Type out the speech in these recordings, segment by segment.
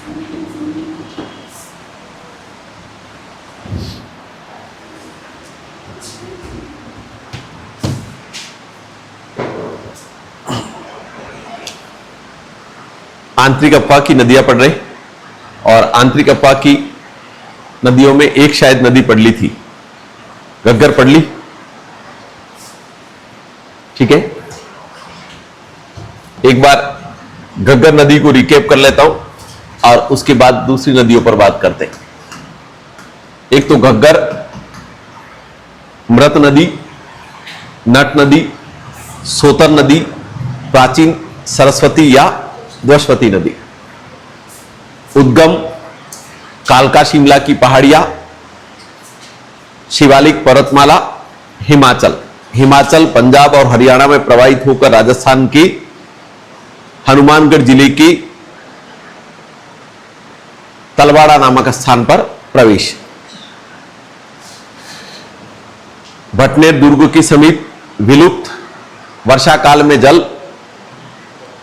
आंतरिक अफवाह की नदियां पढ़ रहे और आंतरिक अफवाह की नदियों में एक शायद नदी पढ़ ली थी, घग्गर पढ़ ली, ठीक है। एक बार घग्गर नदी को रिकेप कर लेता हूं और उसके बाद दूसरी नदियों पर बात करते हैं। एक तो घग्गर, मृत नदी, नट नदी, सोतर नदी, प्राचीन सरस्वती या द्वशवती नदी। उद्गम कालका शिमला की पहाड़ियां, शिवालिक पर्वतमाला, हिमाचल। हिमाचल पंजाब और हरियाणा में प्रवाहित होकर राजस्थान के हनुमानगढ़ जिले के तलवाड़ा नामक स्थान पर प्रवेश। भटनेर दुर्ग के समीप विलुप्त, वर्षा काल में जल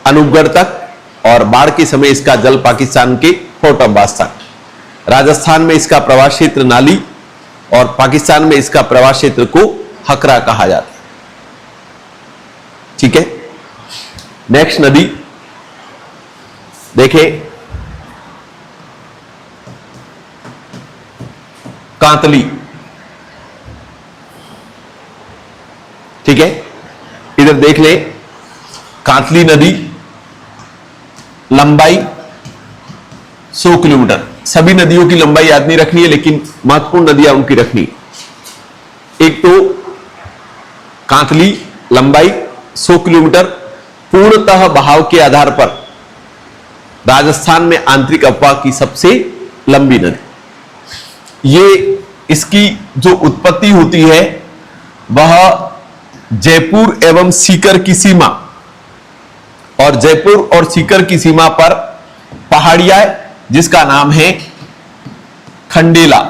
अनूपगढ़ तक और बाढ़ के समय इसका जल पाकिस्तान के फोर्ट अब्बास तक। राजस्थान में इसका प्रवास क्षेत्र नाली और पाकिस्तान में इसका प्रवास क्षेत्र को हकरा कहा जाता है, ठीक है। नेक्स्ट नदी देखें, कांतली, ठीक है। इधर देख ले, कांतली नदी लंबाई 100 किलोमीटर। सभी नदियों की लंबाई याद नहीं रखनी है, लेकिन महत्वपूर्ण नदियां उनकी रखनी। एक तो कांतली लंबाई 100 किलोमीटर, पूर्णतः बहाव के आधार पर राजस्थान में आंतरिक अफवाह की सबसे लंबी नदी। ये इसकी जो उत्पत्ति होती है वह जयपुर एवं सीकर की सीमा, और जयपुर और सीकर की सीमा पर पहाड़ियां जिसका नाम है खंडेला।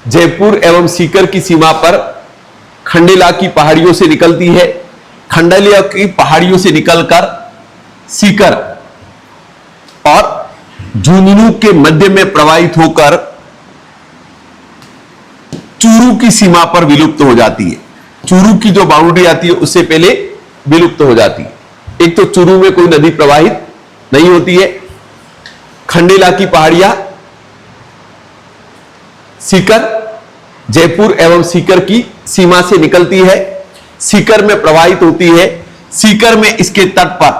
जयपुर एवं सीकर की सीमा पर खंडेला की पहाड़ियों से निकलती है। खंडेला की पहाड़ियों से निकलकर सीकर और झुंझुनू के मध्य में प्रवाहित होकर चूरू की सीमा पर विलुप्त हो जाती है। चूरू की जो बाउंड्री आती है उससे पहले विलुप्त हो जाती है। एक तो चूरू में कोई नदी प्रवाहित नहीं होती है। खंडेला की पहाड़ियां सीकर, जयपुर एवं सीकर की सीमा से निकलती है, सीकर में प्रवाहित होती है। सीकर में इसके तट पर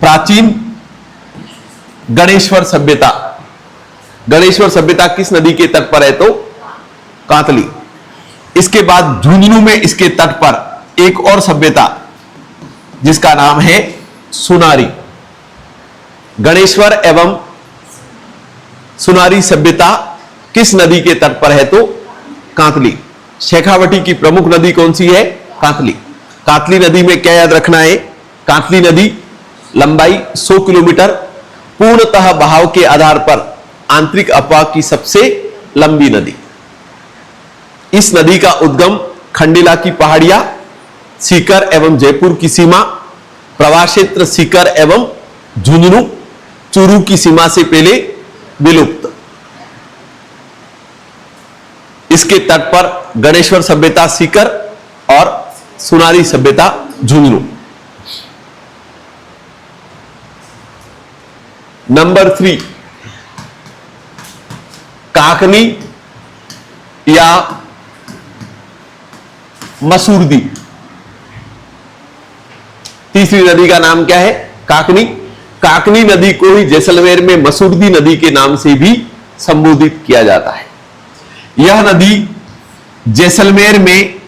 प्राचीन गणेश्वर सभ्यता, गणेश्वर सभ्यता किस नदी के तट पर है तो कांतली। इसके बाद झुंझुनू में इसके तट पर एक और सभ्यता जिसका नाम है सुनारी। गणेश्वर एवं सुनारी सभ्यता किस नदी के तट पर है तो कांतली। शेखावटी की प्रमुख नदी कौन सी है? कांतली। कांतली नदी में क्या याद रखना है? कांतली नदी लंबाई 100 किलोमीटर, पूर्णतः बहाव के आधार पर आंतरिक अफवाह की सबसे लंबी नदी। इस नदी का उद्गम खंडेला की पहाड़ियां, सीकर एवं जयपुर की सीमा, प्रवास क्षेत्र सीकर एवं झुंझुनू, चूरू की सीमा से पहले विलुप्त। इसके तट पर गणेश्वर सभ्यता सीकर और सुनारी सभ्यता झुंझुनू। नंबर 3 काकनी या मसूरदी। तीसरी नदी का नाम क्या है? काकनी। काकनी नदी को ही जैसलमेर में मसूरदी नदी के नाम से भी संबोधित किया जाता है। यह नदी जैसलमेर में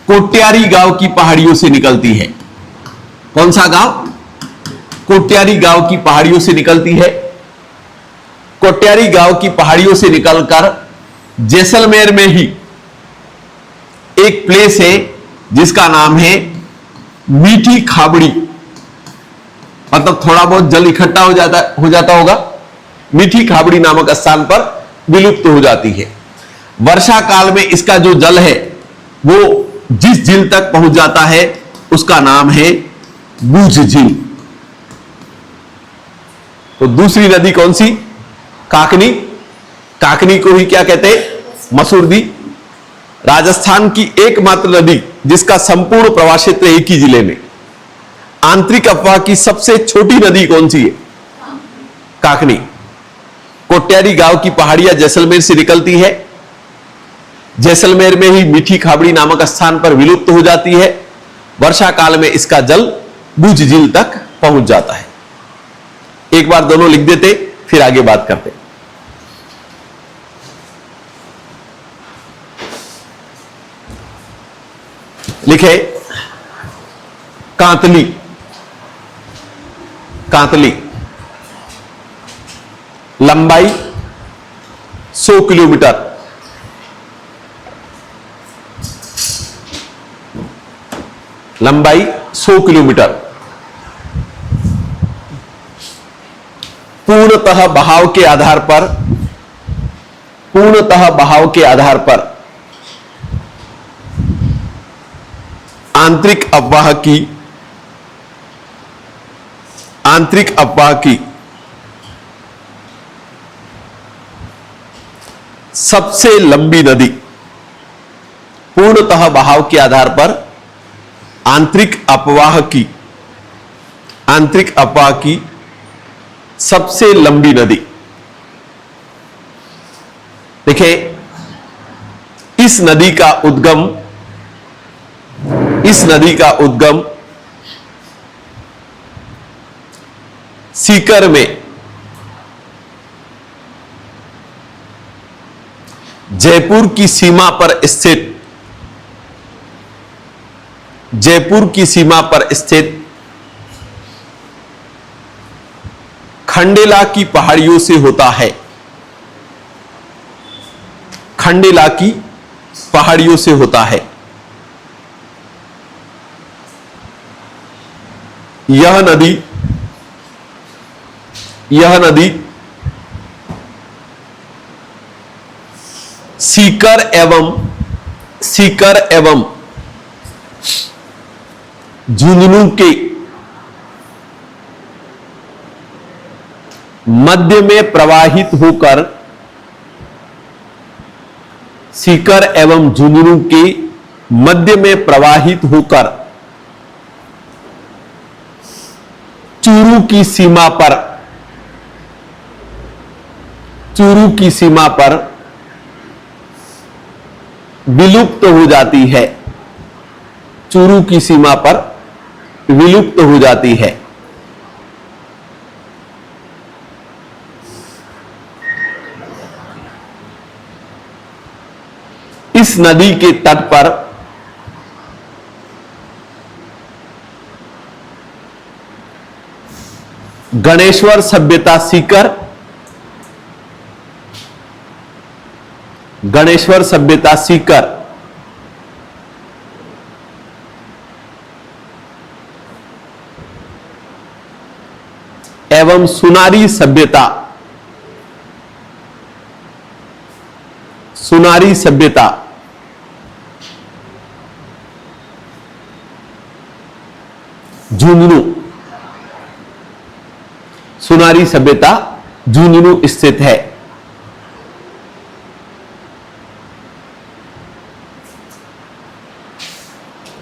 कोट्यारी गांव की पहाड़ियों से निकलती है। कौन सा गांव? कोट्यारी गांव की पहाड़ियों से निकलती है। कोट्यारी गांव की पहाड़ियों से निकलकर जैसलमेर में ही एक प्लेस है जिसका नाम है मीठी खाबड़ी। मतलब थोड़ा बहुत जल इकट्ठा हो जाता होगा। मीठी खाबड़ी नामक स्थान पर विलुप्त हो जाती है। वर्षा काल में इसका जो जल है वो जिस झील तक पहुंच जाता है उसका नाम है बूझ झील। तो दूसरी नदी कौन सी? काकनी। काकनी को ही क्या कहते हैं? मसूरदी। राजस्थान की एकमात्र नदी जिसका संपूर्ण प्रवाह क्षेत्र एक ही जिले में। आंतरिक अफवाह की सबसे छोटी नदी कौन सी है? काकनी। कोट्यारी गांव की पहाड़ियां जैसलमेर से निकलती है। जैसलमेर में ही मीठी खाबड़ी नामक स्थान पर विलुप्त हो जाती है। वर्षा काल में इसका जल बूझ झील तक पहुंच जाता है। एक बार दोनों लिख देते, फिर आगे बात करते। लिखे कांतली। कांतली लंबाई 100 किलोमीटर। लंबाई 100 किलोमीटर। पूर्णतः बहाव के आधार पर, पूर्णतः बहाव के आधार पर आंतरिक अफवाह की, आंतरिक अफवाह की सबसे लंबी नदी। पूर्णतः बहाव के आधार पर आंतरिक अफवाह की, आंतरिक अफवाह की सबसे लंबी नदी। देखिए, इस नदी का उद्गम, इस नदी का उद्गम सीकर में जयपुर की सीमा पर स्थित, जयपुर की सीमा पर स्थित खंडेला की पहाड़ियों से होता है। खंडेला की पहाड़ियों से होता है। यह नदी, यह नदी सीकर एवं झुंझुनू के मध्य में प्रवाहित होकर, सीकर एवं झुंझुनू के मध्य में प्रवाहित होकर चूरू की सीमा पर, चूरू की सीमा पर विलुप्त हो जाती है। चूरू की सीमा पर विलुप्त हो जाती है। इस नदी के तट पर गणेश्वर सभ्यता सीकर, गणेश्वर सभ्यता सीकर एवं सुनारी सभ्यता, सुनारी सभ्यता झुंझुनू, सुनारी सभ्यता झुंझुनू स्थित है।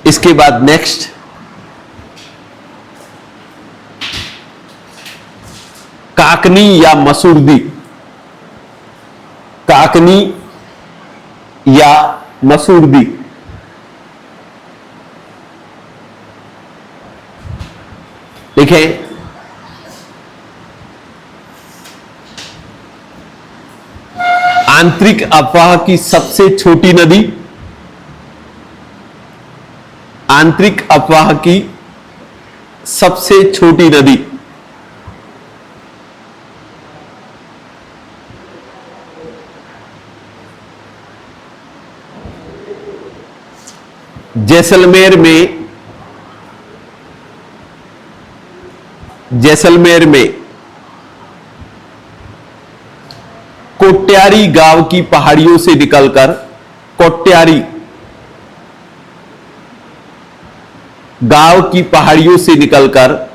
इसके बाद नेक्स्ट काकनी या मसूरदी। काकनी या मसूरदी देखें, आंतरिक अफवाह की सबसे छोटी नदी, आंतरिक अफवाह की सबसे छोटी नदी जैसलमेर में, जैसलमेर में कोट्यारी गांव की पहाड़ियों से निकलकर, कोट्यारी गांव की पहाड़ियों से निकलकर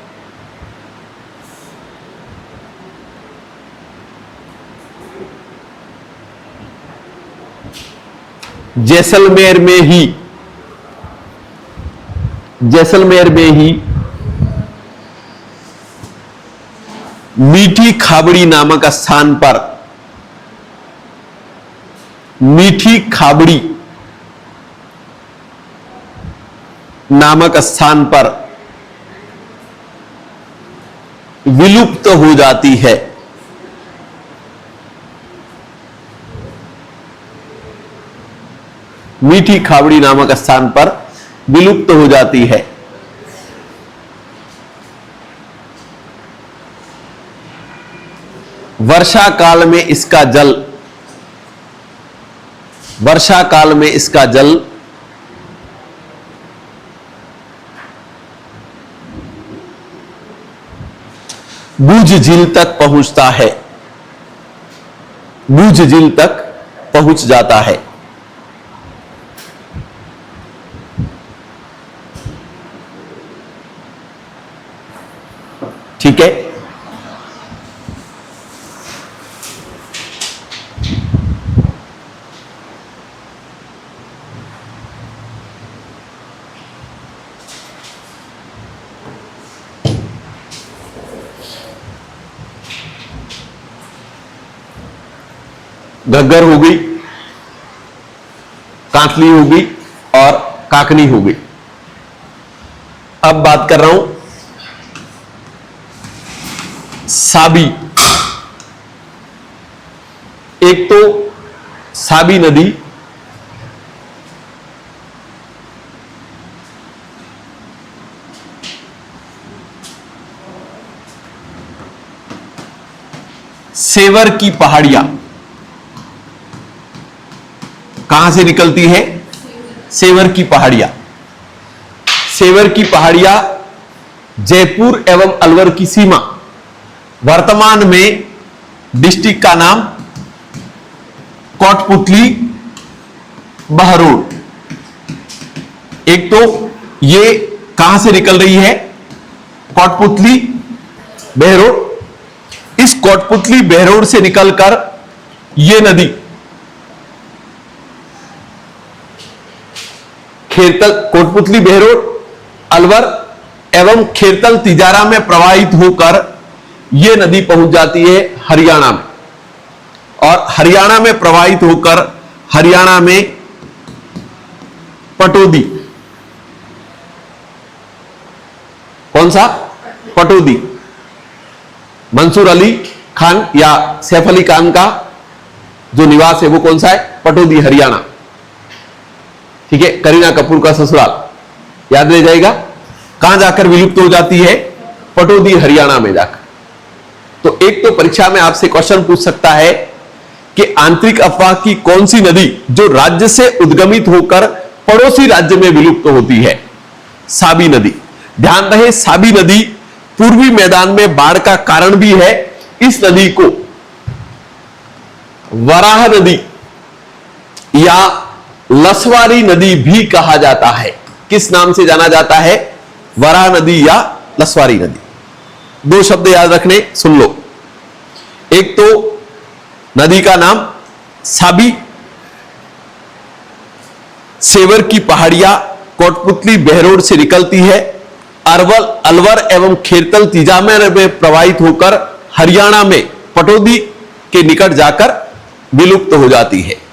जैसलमेर में ही मीठी खाबड़ी नामक स्थान पर विलुप्त हो जाती है। मीठी खाबड़ी नामक स्थान पर विलुप्त हो जाती है। वर्षा काल में इसका जल बूझ झील तक पहुंचता है, बूझ झील तक पहुंच जाता है। ठीक है। घग्गर हो गई, कांतली हो गई और काकनी हो गई। अब बात कर रहा हूं साबी। एक तो साबी नदी सेवर की पहाड़ियां कहां से निकलती है? सेवर की पहाड़ियां। सेवर की पहाड़ियां जयपुर एवं अलवर की सीमा। वर्तमान में डिस्ट्रिक्ट का नाम कोटपुतली, बहरोड। एक तो ये कहां से निकल रही है? कोटपुतली, बहरोड। इस कोटपुतली बहरोड से निकलकर ये नदी खेरतल, कोटपुतली, बहरोड, अलवर एवं खेरतल, तिजारा में प्रवाहित होकर यह नदी पहुंच जाती है हरियाणा में। और हरियाणा में प्रवाहित होकर हरियाणा में पटौदी, कौन सा? पटौदी। मंसूर अली खान या सैफ अली खान का जो निवास है वो कौन सा है? पटौदी, हरियाणा। ठीक है। करीना कपूर का ससुराल, याद रह जाएगा। कहां जाकर विलुप्त हो जाती है? पटौदी, हरियाणा में जाकर। तो एक तो परीक्षा में आपसे क्वेश्चन पूछ सकता है कि आंतरिक अफवाह की कौन सी नदी जो राज्य से उद्गमित होकर पड़ोसी राज्य में विलुप्त होती है? साबी नदी। ध्यान रहे, साबी नदी पूर्वी मैदान में बाढ़ का कारण भी है। इस नदी को वराह नदी या लसवारी नदी भी कहा जाता है। किस नाम से जाना जाता है? वराह नदी या लसवारी नदी। दो शब्द याद रखने, सुन लो। एक तो नदी का नाम साबी, सेवर की पहाड़ियां कोटपुतली, बहरोड से निकलती है। अलवर एवं खेरतल, तिजारा में प्रवाहित होकर हरियाणा में पटौदी के निकट जाकर विलुप्त हो जाती है।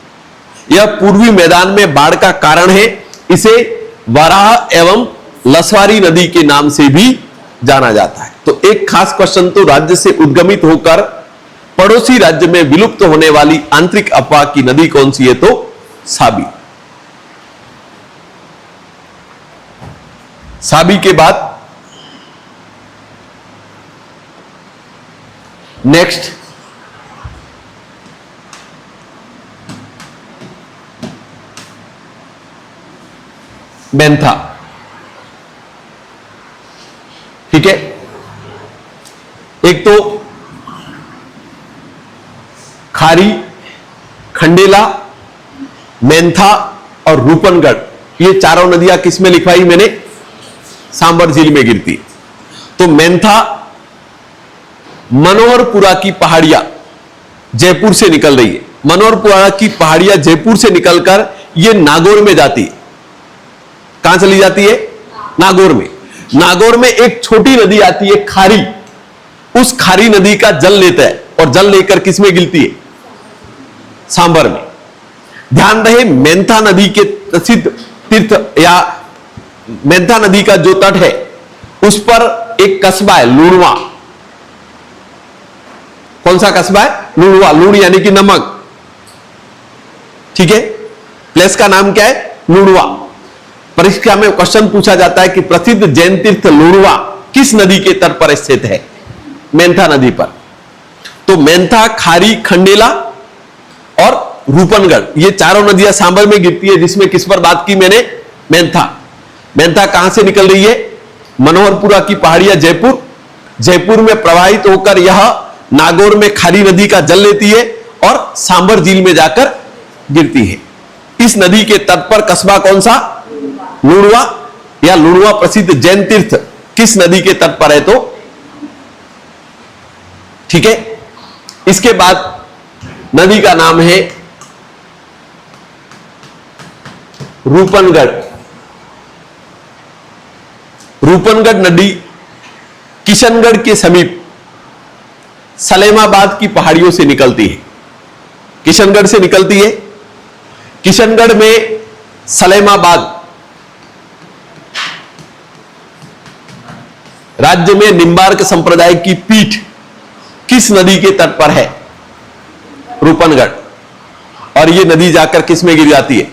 यह पूर्वी मैदान में बाढ़ का कारण है। इसे वराह एवं लसवारी नदी के नाम से भी जाना जाता है। तो एक खास क्वेश्चन तो राज्य से उद्गमित होकर पड़ोसी राज्य में विलुप्त होने वाली आंतरिक अफवाह की नदी कौन सी है? तो साबी। साबी के बाद नेक्स्ट मेंथा। ठीक है। एक तो खारी, खंडेला, मेंथा और रूपनगढ़, ये चारों नदियां किसमें लिखवाई मैंने? सांबर झील में गिरती है। तो मेंथा मनोहरपुरा की पहाड़ियां जयपुर से निकल रही है, मनोहरपुरा की पहाड़ियां जयपुर से निकलकर ये नागौर में जाती है। कहां चली जाती है? नागौर में। नागौर में एक छोटी नदी आती है खारी, उस खारी नदी का जल लेता है और जल लेकर किस में गिरती है? सांबर में। ध्यान रहे, मेंथा नदी के प्रसिद्ध तीर्थ या मेंथा नदी का जो तट है उस पर एक कस्बा है लूणवा। कौन सा कस्बा है? लूणवा। लूण यानी कि नमक, ठीक है। प्लेस का नाम क्या है? लूणवा। परीक्षा में क्वेश्चन पूछा जाता है कि प्रसिद्ध जैन तीर्थ लूणवा किस नदी के तट पर स्थित है? मेंथा नदी पर। तो मेंथा, खारी, खंडेला और रूपनगढ़, ये चारों नदियां सांबर में गिरती है, जिसमें किस पर बात की मैंने? मेंथा। मेंथा कहां से निकल रही है? मनोहरपुरा की पहाड़ियां जयपुर, जयपुर में प्रवाहित होकर यह नागौर में खारी नदी का जल लेती है और सांबर झील में जाकर गिरती है। इस नदी के तट पर कस्बा कौन सा? लूणवा, या लूणवा प्रसिद्ध जैन तीर्थ किस नदी के तट पर है? तो ठीक है। इसके बाद नदी का नाम है रूपनगढ़। रूपनगढ़ नदी किशनगढ़ के समीप सलेमाबाद की पहाड़ियों से निकलती है। किशनगढ़ से निकलती है। किशनगढ़ में सलेमाबाद राज्य में निम्बार्क संप्रदाय की पीठ किस नदी के तट पर है? रूपनगढ़। और यह नदी जाकर किस में गिर जाती है?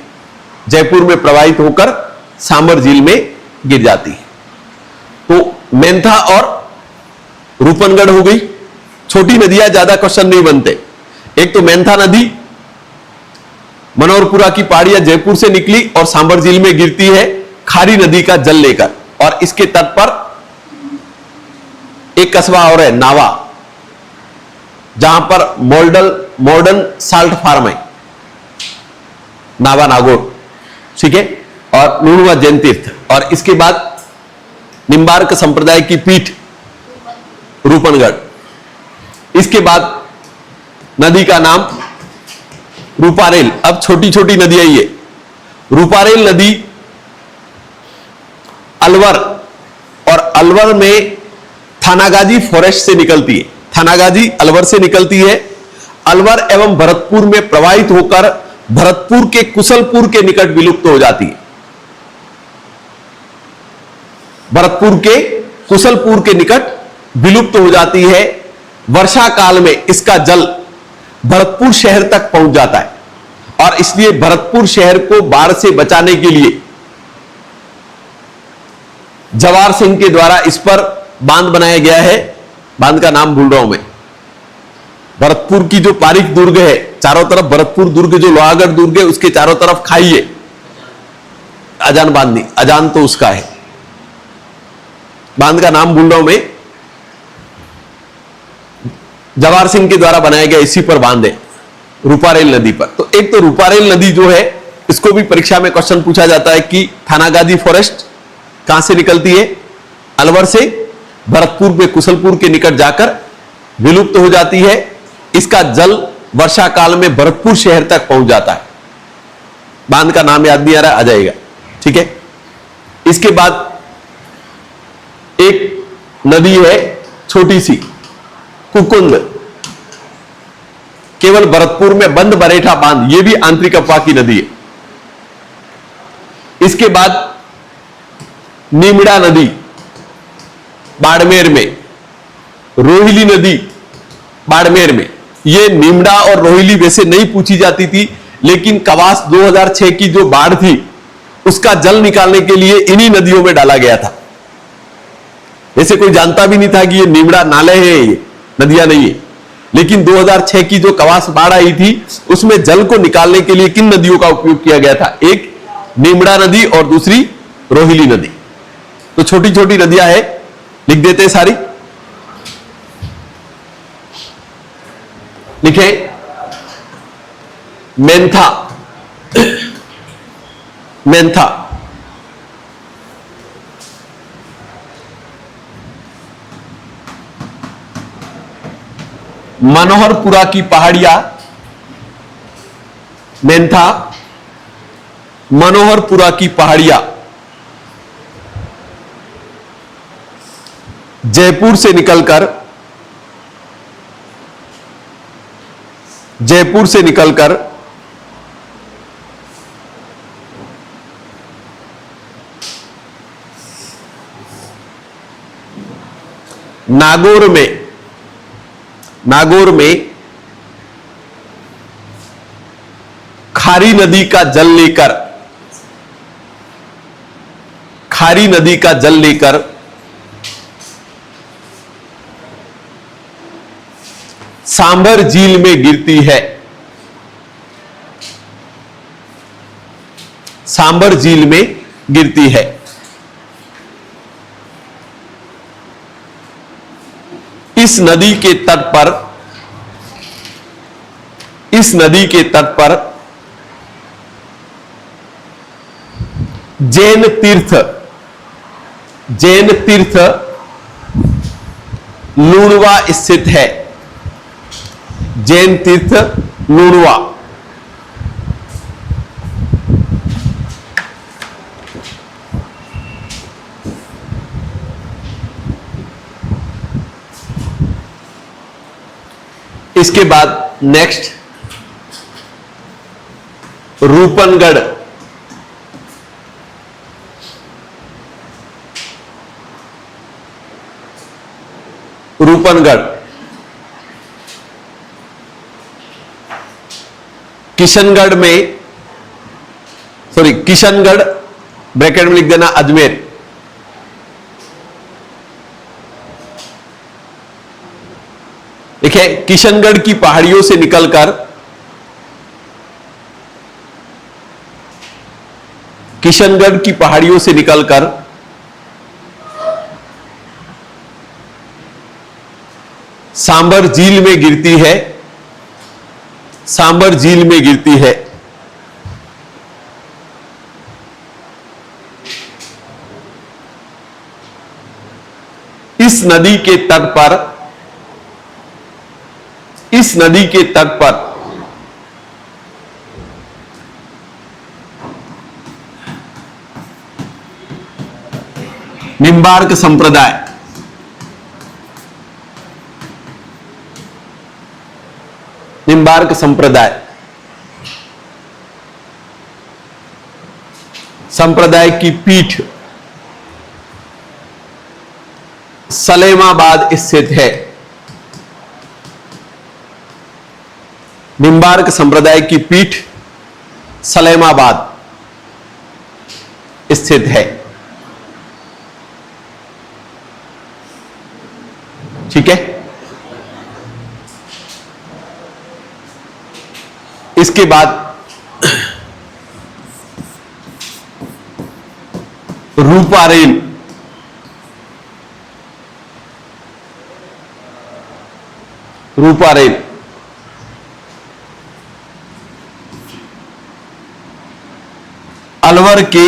जयपुर में प्रवाहित होकर सांबर झील में गिर जाती है। तो मेंथा और रूपनगढ़ हो गई। छोटी नदियां ज्यादा क्वेश्चन नहीं बनते। एक तो मेंथा नदी मनोहरपुरा की पहाड़ियां जयपुर से निकली और सांबर झील में गिरती है खारी नदी का जल लेकर, और इसके तट पर एक कस्बा और है नावा, जहां पर मॉडर्न साल्ट फार्म है, नावा नागौर, ठीक है। और लूणवा जैन तीर्थ, और इसके बाद निम्बार्क संप्रदाय की पीठ रूपनगढ़। इसके बाद नदी का नाम रूपारेल। अब छोटी छोटी नदियां ये रूपारेल नदी अलवर, और अलवर में थानागाजी फॉरेस्ट से निकलती है। थानागाजी अलवर से निकलती है। अलवर एवं भरतपुर में प्रवाहित होकर भरतपुर के कुशलपुर के निकट विलुप्त हो जाती है। भरतपुर के कुशलपुर के निकट विलुप्त हो जाती है। वर्षा काल में इसका जल भरतपुर शहर तक पहुंच जाता है, और इसलिए भरतपुर शहर को बाढ़ से बचाने के लिए जवार सिंह के द्वारा इस पर बांध बनाया गया है। बांध का नाम भूल रहा हूं मैं। भरतपुर की जो पारिक दुर्ग है, चारों तरफ भरतपुर दुर्ग, जो लोहागढ़ दुर्ग है, उसके चारों तरफ खाई है। अजान बांध नहीं, अजान तो उसका है। बांध का नाम भूल रहा हूं मैं। जवार सिंह के द्वारा बनाया गया, इसी पर बांध है, रूपारेल नदी पर। तो एक तो रूपारेल नदी जो है, इसको भी परीक्षा में क्वेश्चन पूछा जाता है कि थानागाजी फॉरेस्ट कहां से निकलती है? अलवर से, भरतपुर में कुशलपुर के निकट जाकर विलुप्त हो जाती है। इसका जल वर्षा काल में भरतपुर शहर तक पहुंच जाता है। बांध का नाम याद नहीं आ रहा, आ जाएगा, ठीक है। इसके बाद एक नदी है छोटी सी, कुकुंद, केवल भरतपुर में बंद बरेठा बांध, यह भी आंतरिक अफवाह की नदी है। इसके बाद नीमड़ा नदी बाड़मेर में, रोहिली नदी बाड़मेर में। यह नीमड़ा और रोहिली वैसे नहीं पूछी जाती थी, लेकिन कवास 2006 की जो बाढ़ थी उसका जल निकालने के लिए इन्हीं नदियों में डाला गया था। ऐसे कोई जानता भी नहीं था कि ये नीमड़ा नाले हैं, ये नदियां नहीं है। लेकिन 2006 की जो कवास बाढ़ आई थी उसमें जल को निकालने के लिए किन नदियों का उपयोग किया गया था? एक नीमड़ा नदी और दूसरी रोहिली नदी। तो छोटी छोटी नदियां हैं, लिख देते हैं सारी। लिखे मेंथा, मेंथा, मनोहरपुरा की पहाड़ियां, मेन था मनोहरपुरा की पहाड़ियां जयपुर से निकलकर नागौर में खारी नदी का जल लेकर सांभर झील में गिरती है। सांभर झील में गिरती है। इस नदी के तट पर जैन तीर्थ लूणवा स्थित है। जैन तीर्थ लूणवा। इसके बाद नेक्स्ट रूपनगढ़। किशनगढ़ ब्रैकेट में लिख देना अजमेर। देखिए किशनगढ़ की पहाड़ियों से निकलकर सांभर झील में गिरती है। इस नदी के तट पर निम्बार्क संप्रदाय की पीठ सलेमाबाद स्थित है। निम्बार्क संप्रदाय की पीठ सलेमाबाद स्थित है। ठीक है। इसके बाद रूपारेल। अलवर के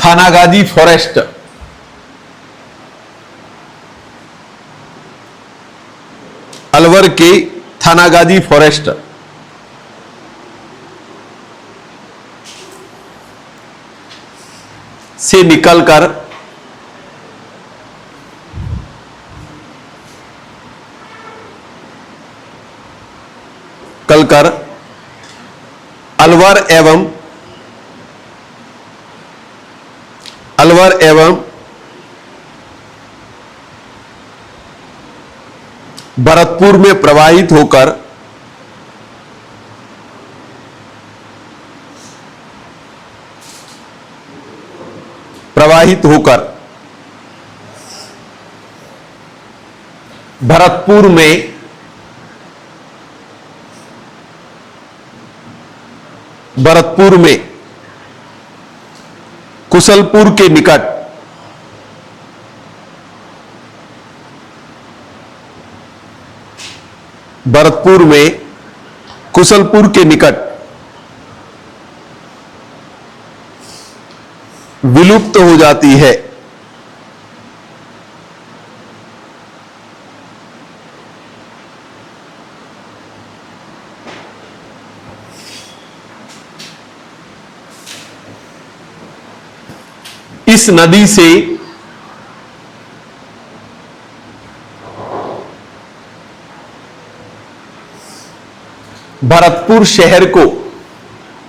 थानागाजी फॉरेस्ट से निकलकर अलवर एवं भरतपुर में प्रवाहित होकर भरतपुर में कुशलपुर के निकट विलुप्त हो जाती है। इस नदी से भरतपुर शहर को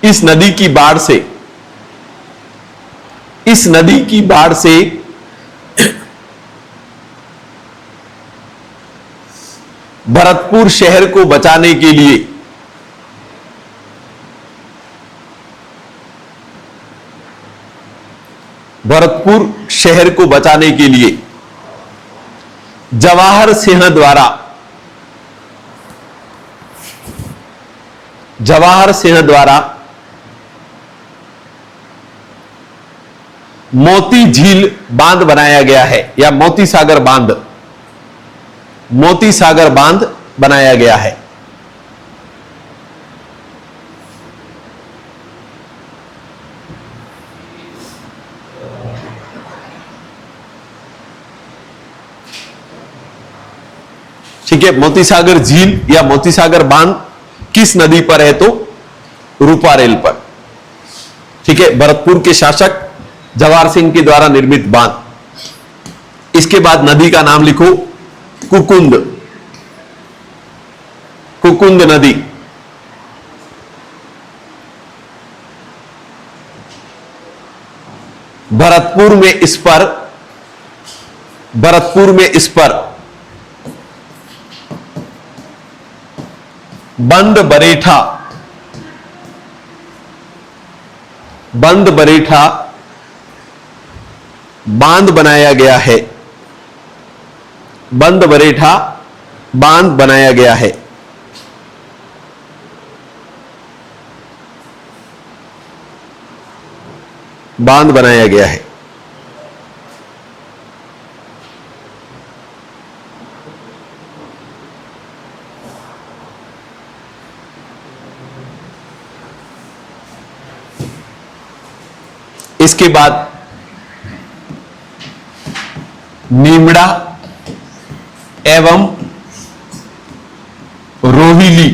इस नदी की बाढ़ से भरतपुर शहर को बचाने के लिए जवाहर सिंह द्वारा मोती झील बांध बनाया गया है या मोती सागर बांध बनाया गया है। ठीक है, मोती सागर झील या मोती सागर बांध किस नदी पर है? तो रूपारेल पर। ठीक है, भरतपुर के शासक जवाहर सिंह के द्वारा निर्मित बांध। इसके बाद नदी का नाम लिखो, कुकुंद नदी। भरतपुर में इस पर बंद बरेठा बांध बनाया गया है। बंद बरेठा बांध बनाया गया है। बांध बनाया गया है। इसके बाद नीमड़ा एवं रोहिली,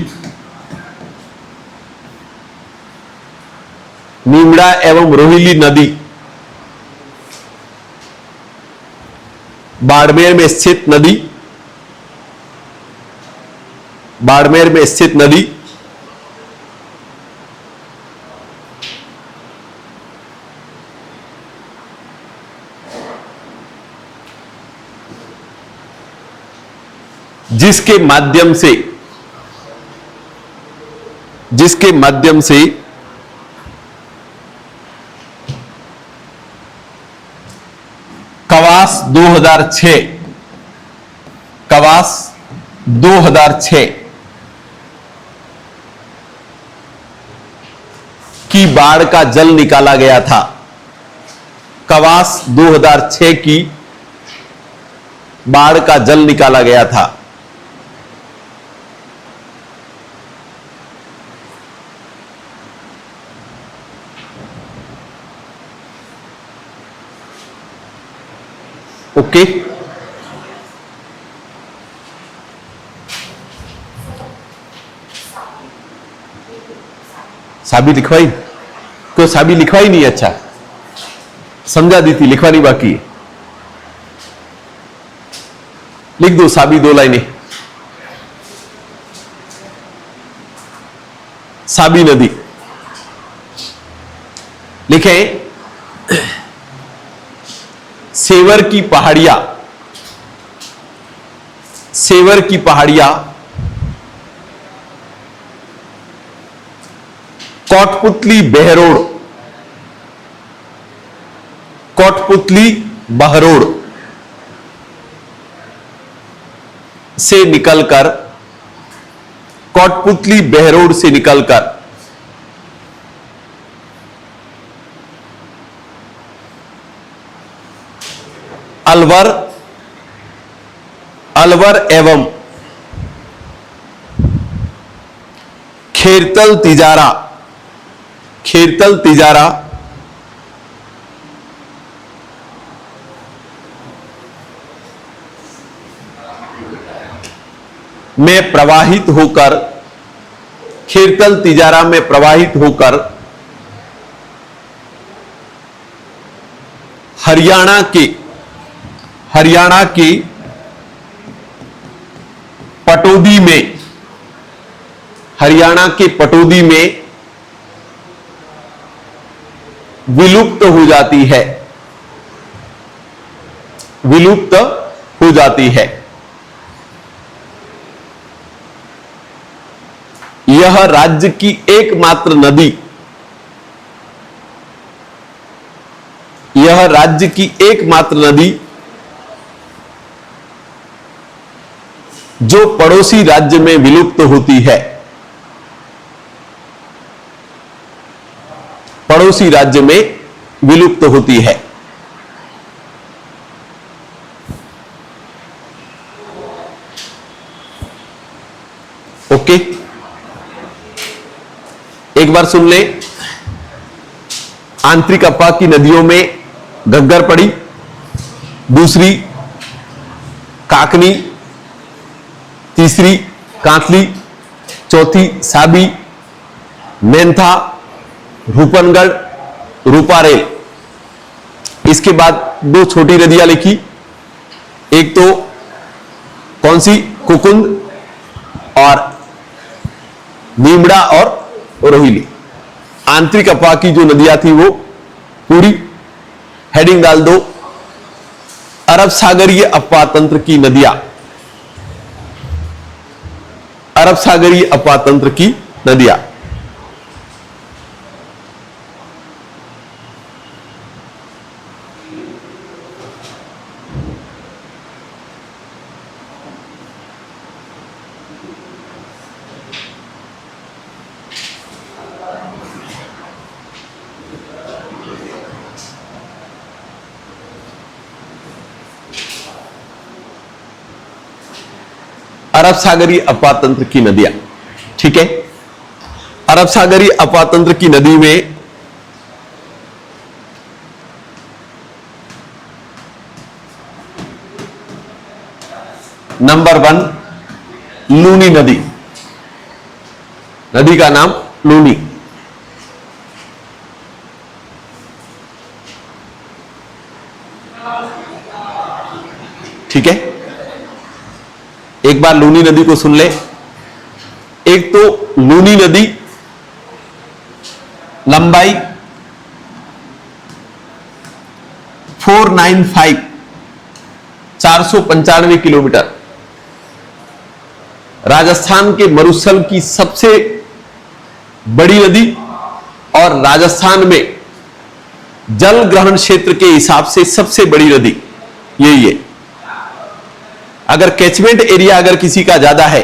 नदी बाड़मेर में स्थित नदी जिसके माध्यम से कवास 2006 की बाढ़ का जल निकाला गया था। कवास 2006 की बाढ़ का जल निकाला गया था। ओके, साबी लिखवाई? तो साबी लिखवाई नहीं, अच्छा समझा दी थी, लिखवानी बाकी है। लिख दो साबी 2 लाइनें। साबी नदी लिखे, सेवर की पहाड़ियां कोटपुतली बहरोड से निकलकर अलवर एवं खेरतल तिजारा में प्रवाहित होकर हरियाणा के पटौदी में, हरियाणा के पटौदी में विलुप्त हो जाती है, विलुप्त हो जाती है। यह राज्य की एकमात्र नदी, यह राज्य की एकमात्र नदी जो पड़ोसी राज्य में विलुप्त होती है, पड़ोसी राज्य में विलुप्त होती है। ओके, एक बार सुन ले। आंतरिक अफवाह की नदियों में घग्गर पड़ी, दूसरी काकनी, तीसरी कांतली, चौथी साबी, मेंथा, रूपनगढ़, रूपारेल। इसके बाद दो छोटी नदियां लिखी, एक तो कौन सी, कुकुंद और नीमड़ा और रोहिली। आंतरिक अफवाह की जो नदियां थी वो पूरी, हेडिंग डाल दो अरब सागरीय अफवाह तंत्र की नदियां, अरब सागरीय अफवाह तंत्र की नदियां। अरब सागरीय अफवाह तंत्र की नदियां, ठीक है। अरब सागरीय अफवाह तंत्र की नदी में नंबर 1 लूनी नदी, नदी का नाम लूनी। ठीक है, एक बार लूनी नदी को सुन ले। एक तो लूनी नदी लंबाई 495 किलोमीटर, राजस्थान के मरुस्थल की सबसे बड़ी नदी और राजस्थान में जल ग्रहण क्षेत्र के हिसाब से सबसे बड़ी नदी यही है। अगर कैचमेंट एरिया अगर किसी का ज्यादा है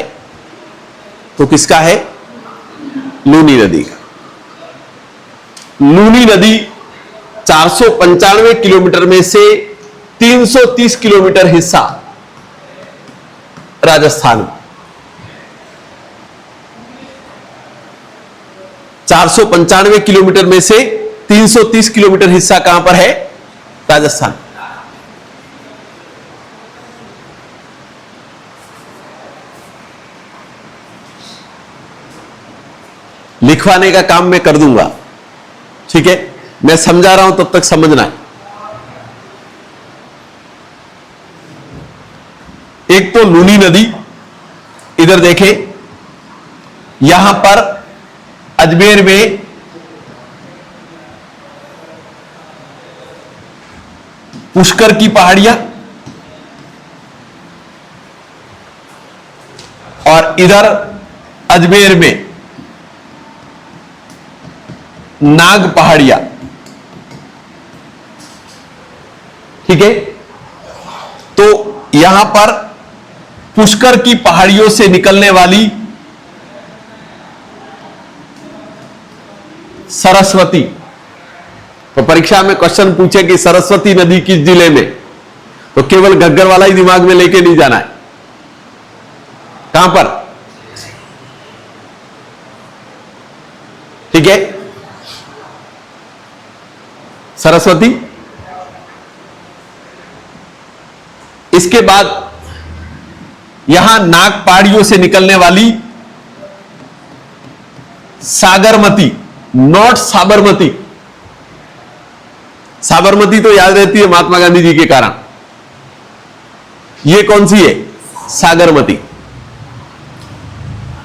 तो किसका है, लूनी नदी का। लूनी नदी 495 किलोमीटर में से 330 किलोमीटर हिस्सा राजस्थान में, 495 किलोमीटर में से 330 किलोमीटर हिस्सा कहां पर है, राजस्थान। लिखवाने का काम मैं कर दूंगा, ठीक है, मैं समझा रहा हूं तब तक समझना है। एक तो लूनी नदी, इधर देखें, यहां पर अजमेर में पुष्कर की पहाड़ियां और इधर अजमेर में नाग पहाड़ियां, ठीक है। तो यहां पर पुष्कर की पहाड़ियों से निकलने वाली सरस्वती, तो परीक्षा में क्वेश्चन पूछे कि सरस्वती नदी किस जिले में, तो केवल घग्गर वाला ही दिमाग में लेके नहीं जाना है। कहां पर, ठीक है, सरस्वती। इसके बाद यहां नाग पहाड़ियों से निकलने वाली सागरमती, नॉट साबरमती, साबरमती तो याद रहती है महात्मा गांधी जी के कारण। ये कौन सी है? सागरमती।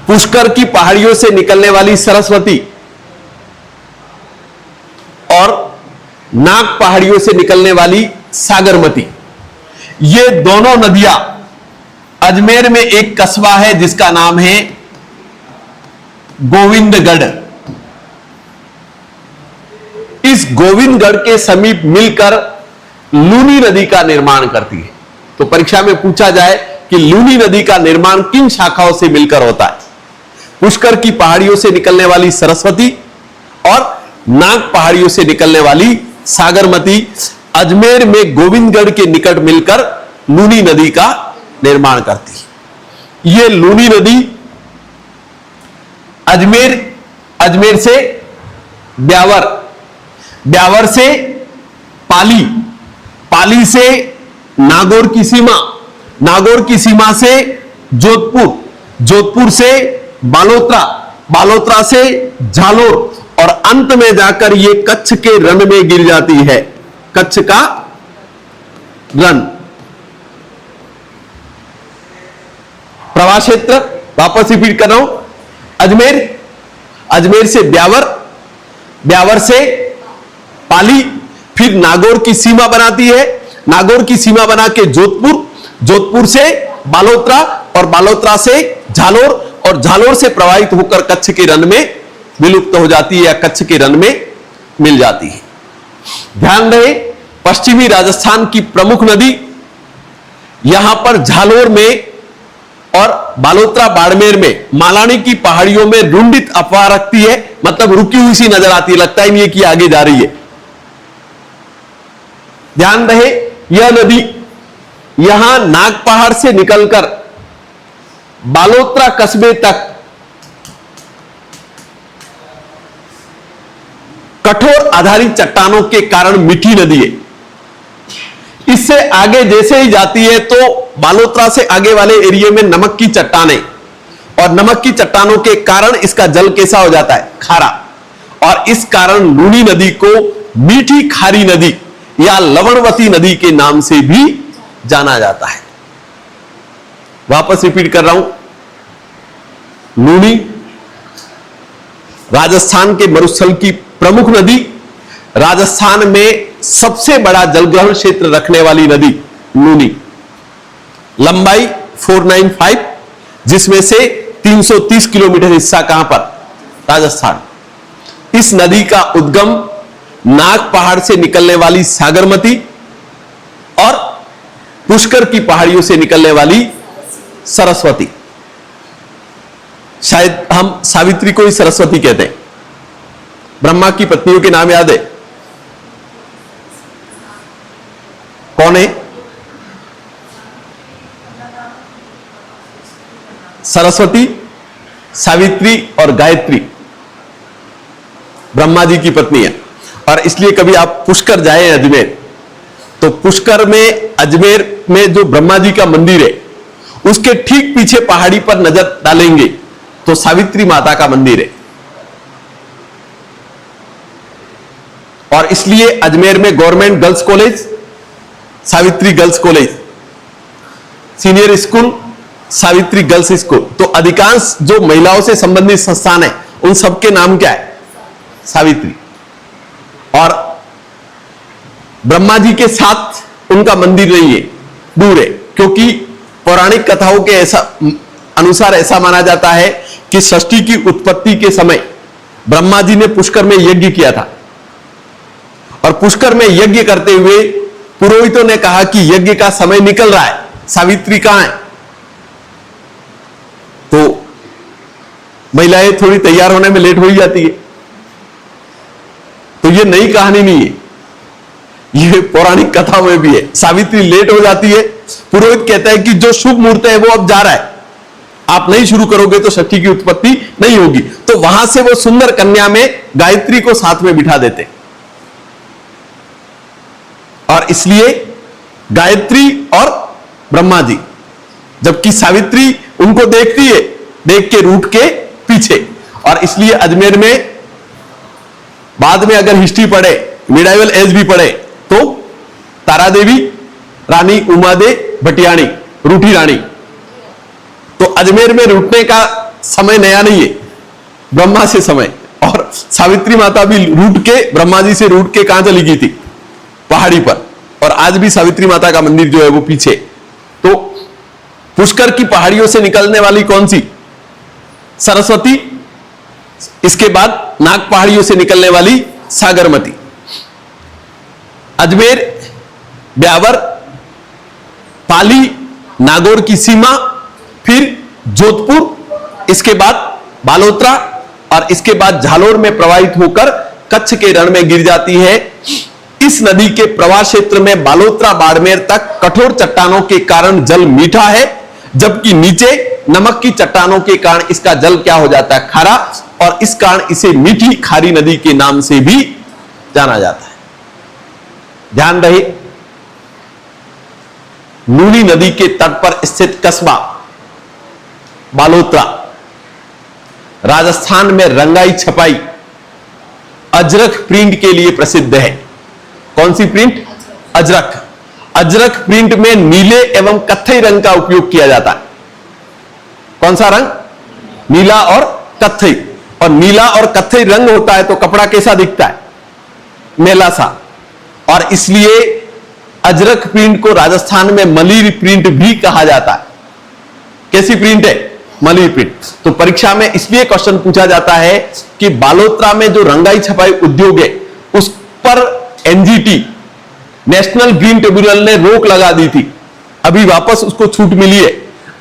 पुष्कर की पहाड़ियों से निकलने वाली सरस्वती और नाग पहाड़ियों से निकलने वाली सागरमती, ये दोनों नदियां अजमेर में एक कस्बा है जिसका नाम है गोविंदगढ़। इस गोविंदगढ़ के समीप मिलकर लूनी नदी का निर्माण करती है। तो परीक्षा में पूछा जाए कि लूनी नदी का निर्माण किन शाखाओं से मिलकर होता है? पुष्कर की पहाड़ियों से निकलने वाली सरस्वती और नाग पहाड़ियों से निकलने वाली सागरमती अजमेर में गोविंदगढ़ के निकट मिलकर लूनी नदी का निर्माण करती है। यह लूनी नदी अजमेर से ब्यावर, ब्यावर से पाली, पाली से नागौर की सीमा, नागौर की सीमा से जोधपुर, जोधपुर से बालोतरा, बालोतरा से झालोर और अंत में जाकर यह कच्छ के रण में गिर जाती है। कच्छ का रण। प्रवाह क्षेत्र वापस रिपीट कर रहा हूं, अजमेर, अजमेर से ब्यावर, ब्यावर से पाली, फिर नागौर की सीमा बनाती है, नागौर की सीमा बना के जोधपुर, जोधपुर से बालोतरा और बालोतरा से झालोर और झालोर से प्रवाहित होकर कच्छ के रण में विलुप्त हो जाती है या कच्छ के रण में मिल जाती है। ध्यान रहे, पश्चिमी राजस्थान की प्रमुख नदी यहां पर झालोर में और बालोतरा बाड़मेर में मालानी की पहाड़ियों में रुंडित अफवाह रखती है, मतलब रुकी हुई सी नजर आती है, लगता ही नहीं है कि आगे जा रही है। ध्यान रहे, यह नदी यहां नाग पहाड़ से निकलकर बालोतरा कस्बे तक कठोर आधारित चट्टानों के कारण मीठी नदी है। इससे आगे जैसे ही जाती है तो बालोतरा से आगे वाले एरिया में नमक की चट्टानें, और नमक की चट्टानों के कारण इसका जल कैसा हो जाता है? खारा। और इस कारण लूनी नदी को मीठी खारी नदी या लवणवती नदी के नाम से भी जाना जाता है। वापस रिपीट कर रहा हूं, लूनी राजस्थान के मरुस्थल की प्रमुख नदी, राजस्थान में सबसे बड़ा जलग्रहण क्षेत्र रखने वाली नदी लूनी, लंबाई 495, जिसमें से 330 किलोमीटर हिस्सा कहां पर? राजस्थान। इस नदी का उद्गम नाग पहाड़ से निकलने वाली सागरमती और पुष्कर की पहाड़ियों से निकलने वाली सरस्वती, शायद हम सावित्री को ही सरस्वती कहते हैं। ब्रह्मा की पत्नियों के नाम याद है? कौन है? सरस्वती, सावित्री और गायत्री ब्रह्मा जी की पत्नी है। और इसलिए कभी आप पुष्कर जाए अजमेर, तो पुष्कर में अजमेर में जो ब्रह्मा जी का मंदिर है उसके ठीक पीछे पहाड़ी पर नजर डालेंगे तो सावित्री माता का मंदिर है। और इसलिए अजमेर में government girls college, Savitri girls college, senior school, Savitri girls school, तो अधिकांश जो महिलाओं से संबंधित संस्थान है उन सबके नाम क्या है? सावित्री। और ब्रह्मा जी के साथ उनका मंदिर नहीं है, दूर है, क्योंकि पौराणिक कथाओं के अनुसार ऐसा माना जाता है कि सृष्टि की उत्पत्ति के समय ब्रह्मा जी ने पुष्कर में यज्ञ किया था, और पुष्कर में यज्ञ करते हुए पुरोहितों ने कहा कि यज्ञ का समय निकल रहा है, सावित्री कहां है? तो महिलाएं थोड़ी तैयार होने में लेट हो ही जाती है। तो ये नई कहानी नहीं है, ये पौराणिक कथा में भी है। सावित्री लेट हो जाती है, पुरोहित कहता है कि जो शुभ मुहूर्त है वो अब जा रहा है, आप नहीं शुरू करोगे तो सृष्टि की उत्पत्ति नहीं होगी। तो वहां से वो सुंदर कन्या में गायत्री को साथ में बिठा देते, और इसलिए गायत्री और ब्रह्मा जी, जबकि सावित्री उनको देखती है, देख के रूट के पीछे। और इसलिए अजमेर में बाद में अगर हिस्ट्री पढ़े, मिडाइवल एज भी पढ़े, तारा देवी, रानी उमा दे भटियाणी, रूठी रानी। तो अजमेर में रूठने का समय नया नहीं है, ब्रह्मा से समय। और सावित्री माता भी रूठ के, ब्रह्मा जी से रूठ के कहां चली गई थी? पहाड़ी पर। और आज भी सावित्री माता का मंदिर जो है वो पीछे। तो पुष्कर की पहाड़ियों से निकलने वाली कौन सी? सरस्वती। इसके बाद नाग पहाड़ियों से निकलने वाली सागरमती। अजमेर, ब्यावर, पाली, नागौर की सीमा, फिर जोधपुर, इसके बाद बालोतरा और इसके बाद झालोर में प्रवाहित होकर कच्छ के रण में गिर जाती है। इस नदी के प्रवाह क्षेत्र में बालोतरा बाड़मेर तक कठोर चट्टानों के कारण जल मीठा है, जबकि नीचे नमक की चट्टानों के कारण इसका जल क्या हो जाता है? खारा। और इस कारण इसे मीठी खारी नदी के नाम से भी जाना जाता है। ध्यान रहे, लूनी नदी के तट पर स्थित कस्बा बालोतरा राजस्थान में रंगाई छपाई अजरक प्रिंट के लिए प्रसिद्ध है। कौन सी प्रिंट? अजरक। अजरक प्रिंट में नीले एवं कत्थई रंग का उपयोग किया जाता है। कौन सा रंग? नीला और कत्थई। और नीला और कत्थई रंग होता है तो कपड़ा कैसा दिखता है? मेला सा। और इसलिए अजरक प्रिंट को राजस्थान में मलीर प्रिंट भी कहा जाता है। कैसी प्रिंट है? मलीर प्रिंट। तो परीक्षा में इसलिए क्वेश्चन पूछा जाता है कि बालोतरा में जो रंगाई छपाई उद्योग है उस पर एनजीटी, नेशनल ग्रीन ट्रिब्यूनल ने रोक लगा दी थी। अभी वापस उसको छूट मिली है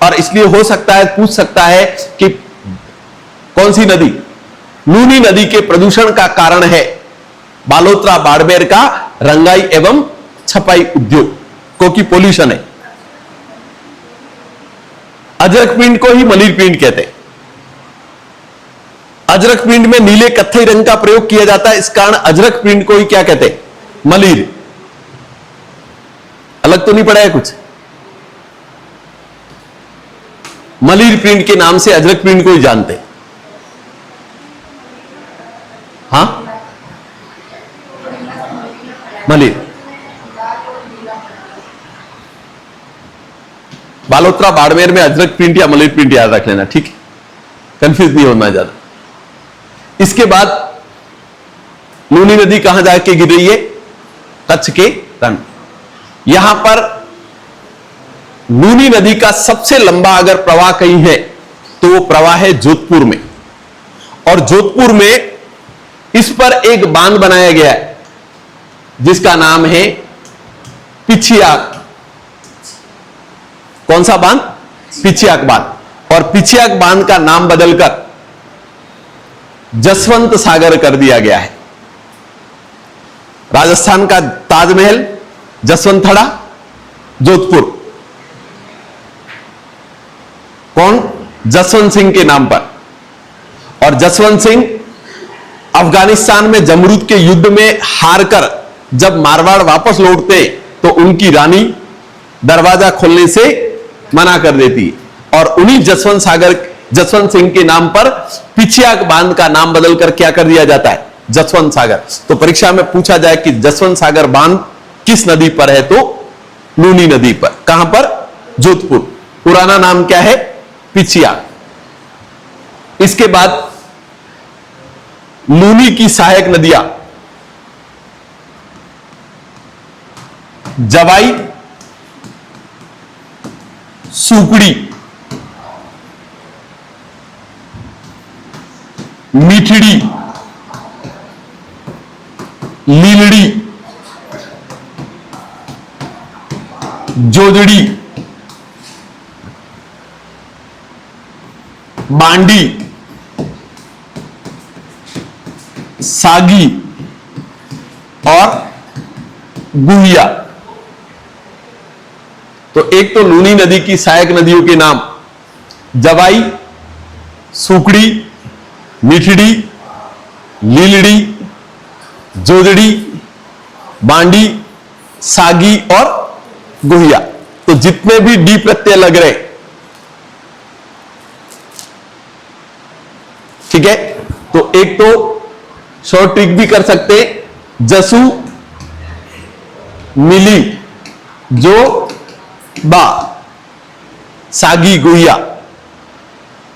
और इसलिए हो सकता है, पूछ सकता है कि कौन सी नदी? लूनी नदी के प्रदूषण का कारण है बालोतरा बाड़मेर का रंगाई एवं छपाई उद्योग, क्योंकि पोल्यूशन है। अजरक प्रिंट को ही मलीर प्रिंट कहते हैं। अजरक प्रिंट में नीले कत्थई रंग का प्रयोग किया जाता है, इस कारण अजरक प्रिंट को ही क्या कहते हैं? मलीर। अलग तो नहीं पड़ा है कुछ? मलीर प्रिंट के नाम से अजरक प्रिंट को ही जानते हैं। हाँ, मलीर। बालोतरा बाड़मेर में अजरक प्रिंट या मलीर प्रिंट याद रख लेना, ठीक है? कंफ्यूज नहीं होना ज्यादा। इसके बाद लूनी नदी कहां जाके गिर रही है? कच्छ के रण। यहां पर लूनी नदी का सबसे लंबा अगर प्रवाह कहीं है तो वो प्रवाह है जोधपुर में। और जोधपुर में इस पर एक बांध बनाया गया है जिसका नाम है पिछियाक। कौन सा बांध? पिछियाक बांध। और पिछियाक बांध का नाम बदलकर जसवंत सागर कर दिया गया है। राजस्थान का ताजमहल जसवंतथड़ा, जोधपुर। कौन? जसवंत सिंह के नाम पर। और जसवंत सिंह अफगानिस्तान में जमरूद के युद्ध में हारकर जब मारवाड़ वापस लौटते तो उनकी रानी दरवाजा खोलने से मना कर देती है। और उन्हीं जसवंत सिंह के नाम पर पिछियाक बांध का नाम बदलकर क्या कर दिया जाता है? जसवंत सागर। तो परीक्षा में पूछा जाए कि जसवंत सागर बांध किस नदी पर है, तो लूनी नदी पर। कहां पर? जोधपुर। पुराना नाम क्या है? पिछियाक। इसके बाद लूनी की सहायक नदियां जवाई, सुकड़ी, मीठड़ी, लीलड़ी, जोजड़ी, बांडी, सागी और गुहिया। तो एक तो लूनी नदी की सहायक नदियों के नाम जवाई, सुकड़ी, मीठड़ी, लीलड़ी, जोजड़ी, बांडी, सागी और गुहिया। तो जितने भी डी प्रत्यय लग रहे, ठीक है? तो एक तो शॉर्ट ट्रिक भी कर सकते, जसू, मिली, जो बा, सागी गुहिया,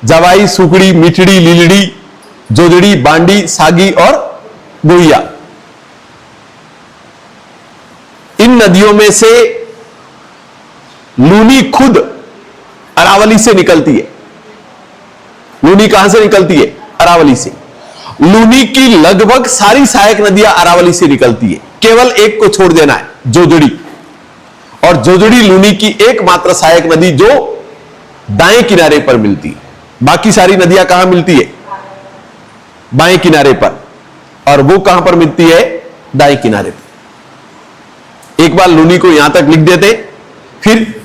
जवाई सुकड़ी मिठड़ी लीलड़ी जोजड़ी बांडी सागी और गुहिया। इन नदियों में से लूनी खुद अरावली से निकलती है। लूनी कहां से निकलती है? अरावली से। लूनी की लगभग सारी सहायक नदियां अरावली से निकलती है, केवल एक को छोड़ देना है, जोजड़ी। और जोजड़ी लूनी की एकमात्र सहायक नदी जो दाएं किनारे पर मिलती है। बाकी सारी नदियां कहां मिलती है? बाएं किनारे पर। और वो कहां पर मिलती है? दाएं किनारे पर। एक बार लूनी को यहां तक लिख देते, फिर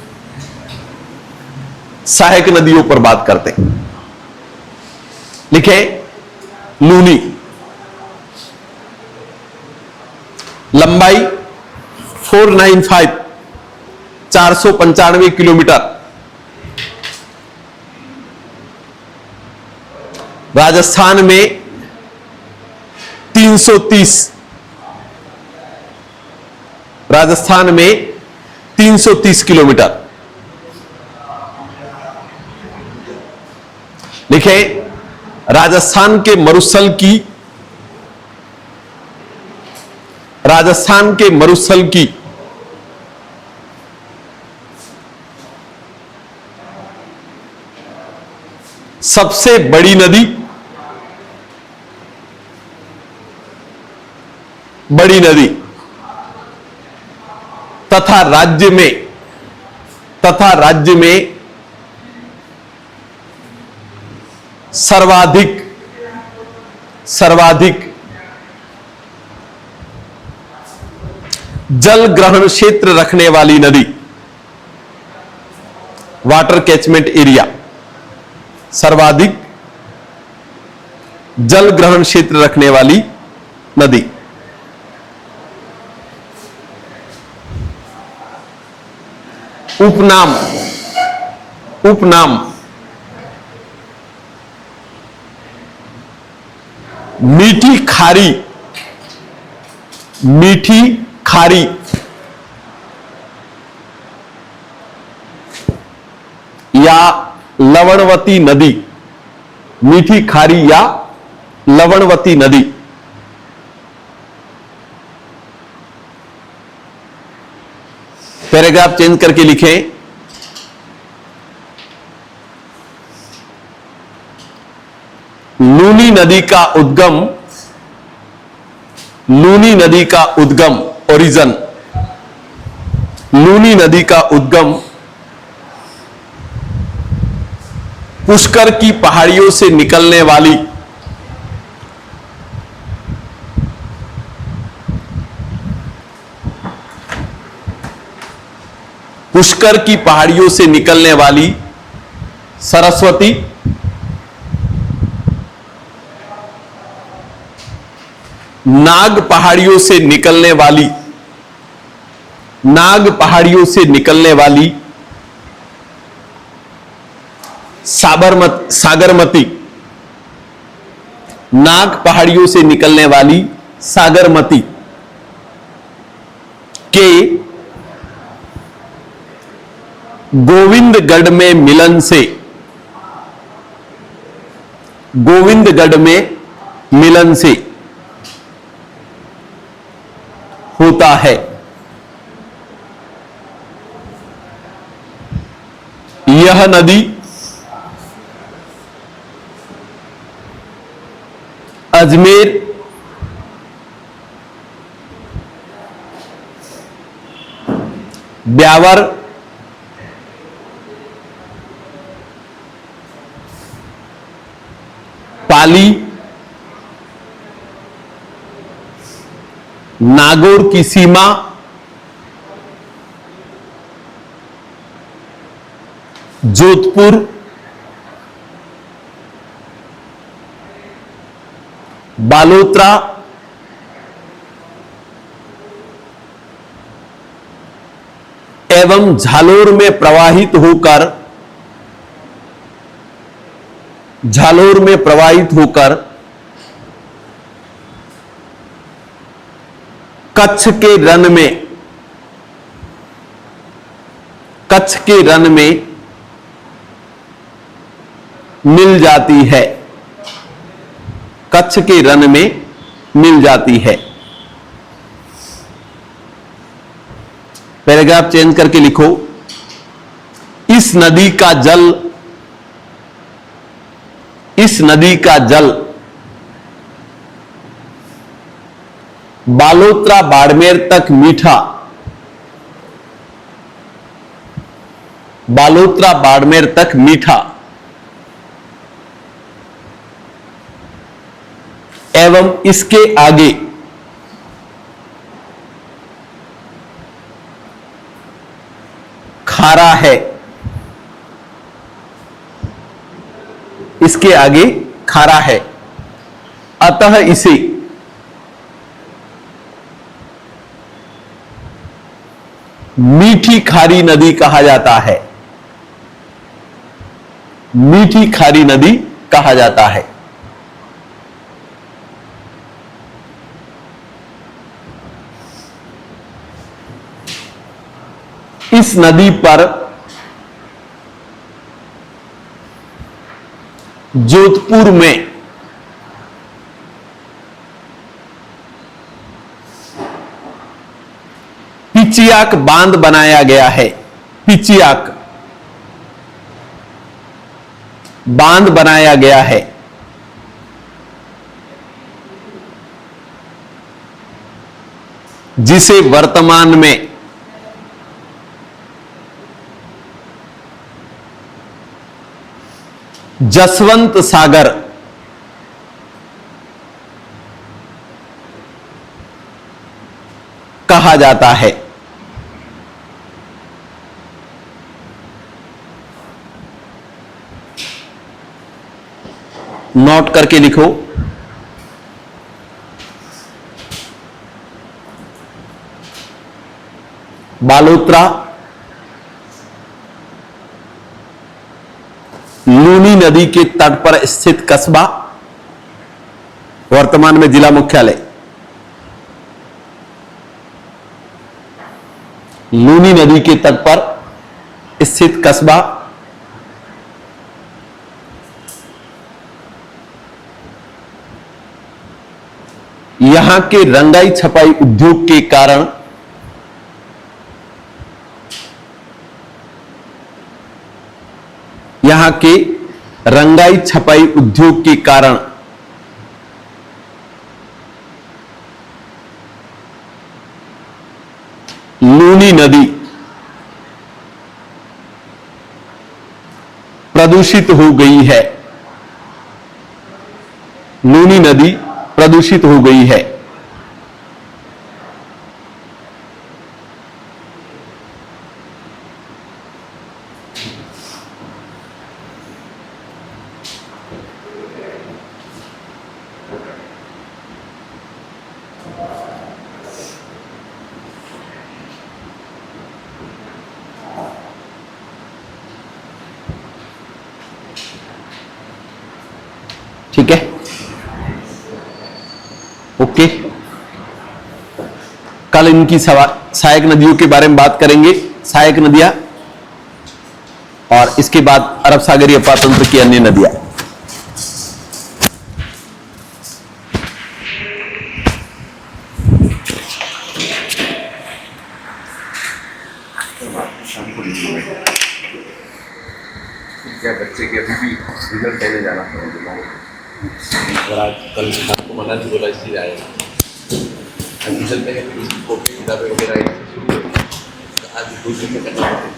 सहायक नदियों पर बात करते। लिखे लूनी, लंबाई 495 495 किलोमीटर, राजस्थान में 330, राजस्थान में 330 किलोमीटर। लिखे राजस्थान के मरुस्थल की, राजस्थान के मरुस्थल की सबसे बड़ी नदी, बड़ी नदी तथा राज्य में सर्वाधिक जल ग्रहण क्षेत्र रखने वाली नदी, वाटर कैचमेंट एरिया, सर्वाधिक जल ग्रहण क्षेत्र रखने वाली नदी। उपनाम, उपनाम मीठी खारी, मीठी खारी, या लवणवती नदी, मीठी खारी या लवणवती नदी। पैराग्राफ चेंज करके लिखें। लूनी नदी का उद्गम, लूनी नदी का उद्गम, ओरिजन, लूनी नदी का उद्गम पुष्कर की पहाड़ियों से निकलने वाली, पुष्कर की पहाड़ियों से निकलने वाली सरस्वती, नाग पहाड़ियों से निकलने वाली, नाग पहाड़ियों से निकलने वाली सागरमती, नाग पहाड़ियों से निकलने वाली सागरमती के गोविंदगढ़ में मिलन से, गोविंदगढ़ में मिलन से होता है। यह नदी अजमेर, ब्यावर, पाली, नागौर की सीमा, जोधपुर, बालोतरा, एवं झालोर में प्रवाहित होकर, झालोर में प्रवाहित होकर कच्छ के रण में, कच्छ के रण में मिल जाती है। कच्छ के रण में मिल जाती है। पैराग्राफ चेंज करके लिखो, इस नदी का जल, इस नदी का जल बालोतरा बाड़मेर तक मीठा, बालोतरा बाड़मेर तक मीठा एवं इसके आगे खारा है। इसके आगे खारा है, अतः इसे मीठी खारी नदी कहा जाता है। मीठी खारी नदी कहा जाता है। इस नदी पर जोधपुर में पिचियाक बांध बनाया गया है। पिचियाक बांध बनाया गया है। जिसे वर्तमान में जसवंत सागर कहा जाता है। नोट करके लिखो, बालोतरा लूनी नदी के तट पर स्थित कस्बा, वर्तमान में जिला मुख्यालय। लूनी नदी के तट पर स्थित कस्बा यहां के रंगाई छपाई उद्योग के कारण यहां के रंगाई छपाई उद्योग के कारण लूनी नदी प्रदूषित हो गई है। लूनी नदी प्रदूषित हो गई है। ठीक है, ओके। कल इनकी सहायक नदियों के बारे में बात करेंगे, सहायक नदियां, और इसके बाद अरब सागरीय अपातंत्र की अन्य नदियां। क्या बच्चे के अभी भी रिजल्ट देने जाना पड़ेगा? आज कल को मना भी बोला इसलिए आएगा। रिजल्ट में उसकी कॉपी किताबें वगैरह आज दूसरे से करना पड़ेगा।